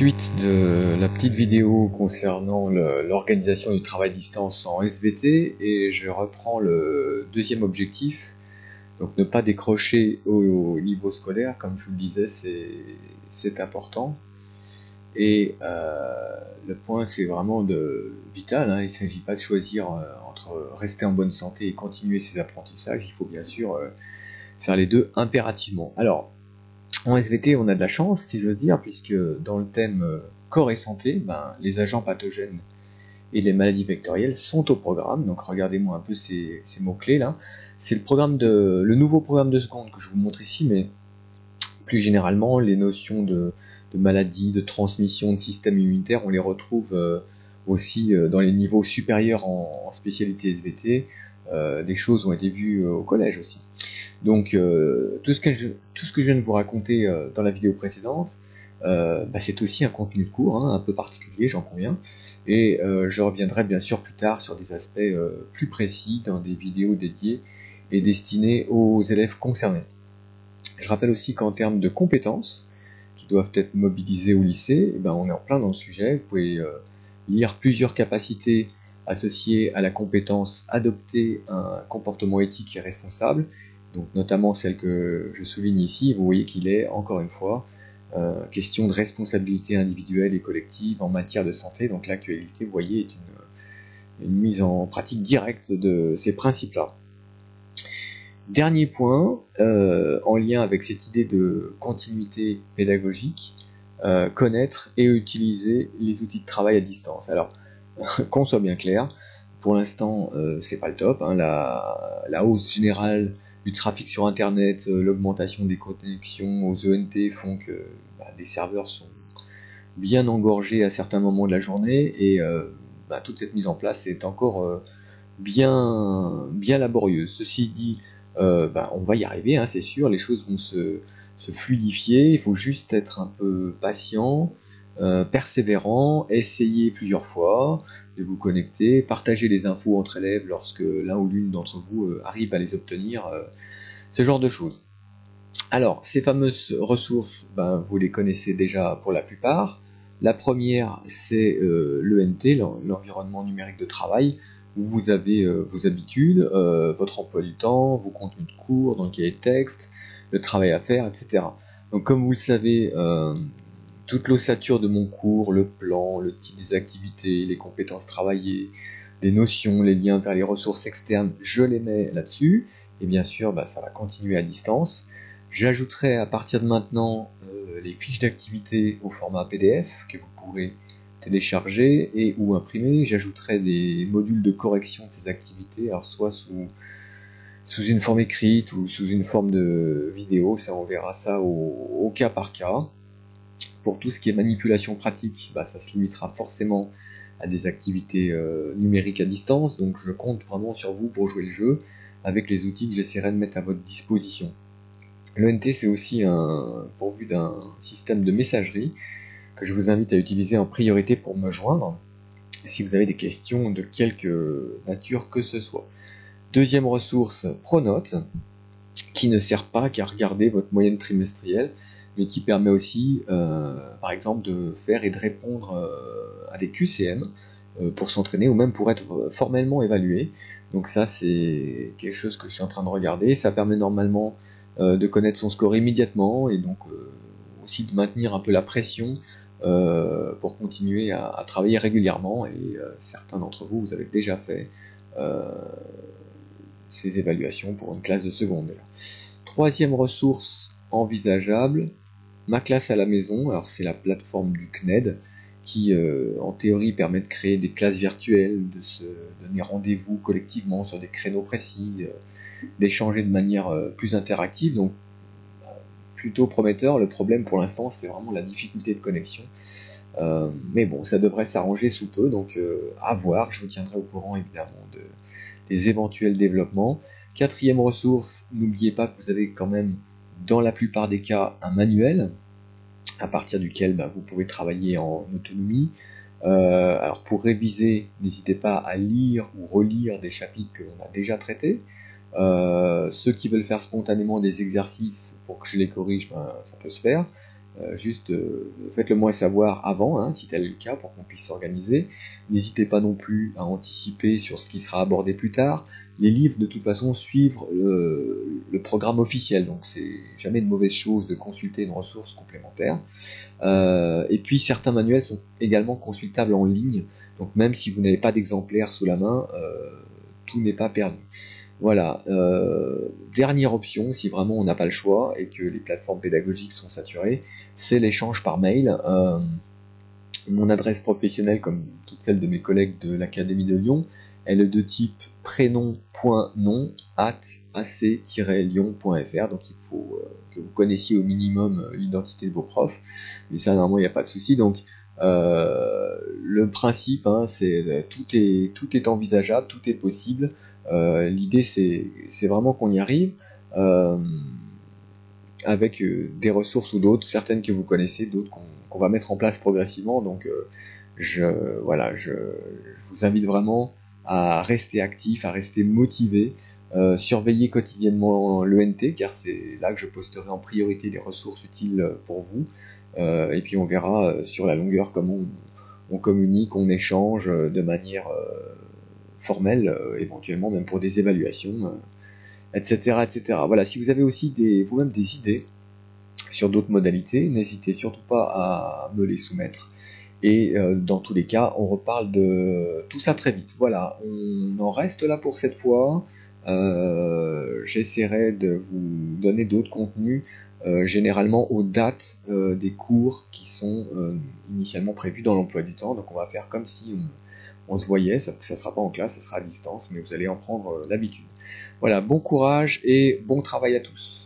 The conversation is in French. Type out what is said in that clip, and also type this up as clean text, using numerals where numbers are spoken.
Suite de la petite vidéo concernant l'organisation du travail à distance en SVT, et je reprends le deuxième objectif, donc ne pas décrocher au niveau scolaire. Comme je vous le disais, c'est important, et le point c'est vraiment vital, hein. Il ne s'agit pas de choisir entre rester en bonne santé et continuer ses apprentissages. Il faut bien sûr faire les deux impérativement. Alors, en SVT, on a de la chance, si j'ose dire, puisque dans le thème corps et santé, les agents pathogènes et les maladies vectorielles sont au programme. Donc regardez-moi un peu ces mots-clés là. C'est le nouveau programme de seconde que je vous montre ici, mais plus généralement, les notions de maladie, de transmission, de système immunitaire, on les retrouve aussi dans les niveaux supérieurs en spécialité SVT. Des choses ont été vues au collège aussi. Donc tout ce que je viens de vous raconter dans la vidéo précédente, c'est aussi un contenu de cours, hein, un peu particulier, j'en conviens, et je reviendrai bien sûr plus tard sur des aspects plus précis dans des vidéos dédiées et destinées aux élèves concernés. Je rappelle aussi qu'en termes de compétences qui doivent être mobilisées au lycée, on est en plein dans le sujet. Vous pouvez lire plusieurs capacités associées à la compétence adopter un comportement éthique et responsable, donc notamment celle que je souligne ici. Vous voyez qu'il est, encore une fois, question de responsabilité individuelle et collective en matière de santé. Donc l'actualité, vous voyez, est une mise en pratique directe de ces principes-là. Dernier point, en lien avec cette idée de continuité pédagogique, connaître et utiliser les outils de travail à distance. Alors, qu'on soit bien clair, pour l'instant, c'est pas le top, hein. La hausse générale du trafic sur Internet, l'augmentation des connexions aux ENT font que les serveurs sont bien engorgés à certains moments de la journée, et toute cette mise en place est encore bien laborieuse. Ceci dit, on va y arriver, hein, c'est sûr, les choses vont se fluidifier. Il faut juste être un peu patient, persévérant, essayer plusieurs fois de vous connecter, partager les infos entre élèves lorsque l'un ou l'une d'entre vous arrive à les obtenir, ce genre de choses. Alors, ces fameuses ressources, vous les connaissez déjà pour la plupart. La première, c'est l'ENT, l'environnement numérique de travail, où vous avez vos habitudes, votre emploi du temps, vos contenus de cours, dans le cahier de texte, le travail à faire, etc. Donc comme vous le savez, toute l'ossature de mon cours, le plan, le type des activités, les compétences travaillées, les notions, les liens vers les ressources externes, je les mets là-dessus, et bien sûr ça va continuer à distance. J'ajouterai à partir de maintenant les fiches d'activité au format PDF que vous pourrez télécharger et ou imprimer. J'ajouterai des modules de correction de ces activités, alors soit sous une forme écrite ou sous une forme de vidéo. Ça, on verra ça au cas par cas. Pour tout ce qui est manipulation pratique, ça se limitera forcément à des activités numériques à distance, donc je compte vraiment sur vous pour jouer le jeu avec les outils que j'essaierai de mettre à votre disposition. L'ENT, c'est aussi pourvu d'un système de messagerie que je vous invite à utiliser en priorité pour me joindre si vous avez des questions de quelque nature que ce soit. Deuxième ressource, Pronote, qui ne sert pas qu'à regarder votre moyenne trimestrielle, mais qui permet aussi, par exemple, de faire et de répondre à des QCM pour s'entraîner ou même pour être formellement évalué. Donc ça, c'est quelque chose que je suis en train de regarder. Ça permet normalement de connaître son score immédiatement, et donc aussi de maintenir un peu la pression pour continuer à travailler régulièrement, et certains d'entre vous, vous avez déjà fait ces évaluations pour une classe de seconde déjà. Troisième ressource envisageable, Ma classe à la maison. Alors c'est la plateforme du CNED qui en théorie permet de créer des classes virtuelles, de se donner rendez-vous collectivement sur des créneaux précis, d'échanger de manière plus interactive, donc plutôt prometteur. Le problème pour l'instant, c'est vraiment la difficulté de connexion, mais bon, ça devrait s'arranger sous peu, donc à voir. Je vous tiendrai au courant évidemment des éventuels développements. Quatrième ressource, n'oubliez pas que vous avez quand même dans la plupart des cas un manuel à partir duquel vous pouvez travailler en autonomie. Alors pour réviser, n'hésitez pas à lire ou relire des chapitres que l'on a déjà traités. Ceux qui veulent faire spontanément des exercices pour que je les corrige, ça peut se faire. Juste faites-le moi savoir avant, hein, si tel est le cas, pour qu'on puisse s'organiser. N'hésitez pas non plus à anticiper sur ce qui sera abordé plus tard. Les livres, de toute façon, suivent le programme officiel, donc c'est jamais une mauvaise chose de consulter une ressource complémentaire. Et puis certains manuels sont également consultables en ligne, donc même si vous n'avez pas d'exemplaire sous la main, tout n'est pas perdu. Voilà, dernière option, si vraiment on n'a pas le choix et que les plateformes pédagogiques sont saturées, c'est l'échange par mail. Mon adresse professionnelle, comme toutes celles de mes collègues de l'Académie de Lyon, elle est de type prénom.nom@ac-lyon.fr, donc il faut que vous connaissiez au minimum l'identité de vos profs, mais ça normalement il n'y a pas de souci. Donc le principe, hein, c'est tout est envisageable, tout est possible. L'idée c'est vraiment qu'on y arrive avec des ressources ou d'autres, certaines que vous connaissez, d'autres qu'on va mettre en place progressivement. Donc je vous invite vraiment à rester actif, à rester motivé, surveiller quotidiennement l'ENT, car c'est là que je posterai en priorité les ressources utiles pour vous. Et puis on verra sur la longueur comment on communique, on échange de manière formelle, éventuellement même pour des évaluations, etc., etc. Voilà, si vous avez aussi vous-même des idées sur d'autres modalités, n'hésitez surtout pas à me les soumettre. Et dans tous les cas, on reparle de tout ça très vite. Voilà, on en reste là pour cette fois. J'essaierai de vous donner d'autres contenus, généralement aux dates des cours qui sont initialement prévus dans l'emploi du temps. Donc on va faire comme si on se voyait, sauf que ça ne sera pas en classe, ça sera à distance, mais vous allez en prendre l'habitude. Voilà, bon courage et bon travail à tous.